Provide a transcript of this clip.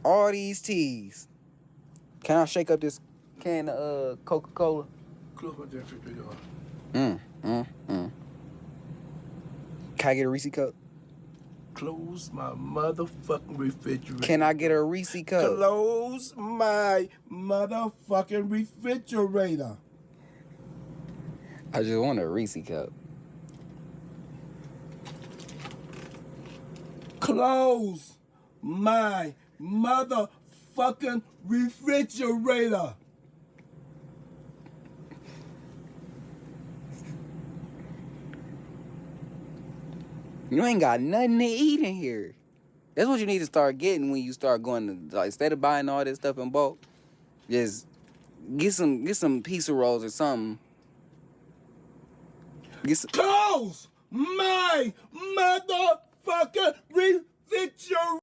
All these teas. Can I shake up this can of Coca-Cola? Close my damn refrigerator. Can I get a Reese cup? Close my motherfucking refrigerator. Can I get a Reese cup? Close my motherfucking refrigerator. I just want a Reese cup. Close my motherfucking refrigerator. You ain't got nothing to eat in here. That's what you need to start getting when you start going to, like, instead of buying all this stuff in bulk, just get some pizza rolls or something. Close my motherfucking refrigerator.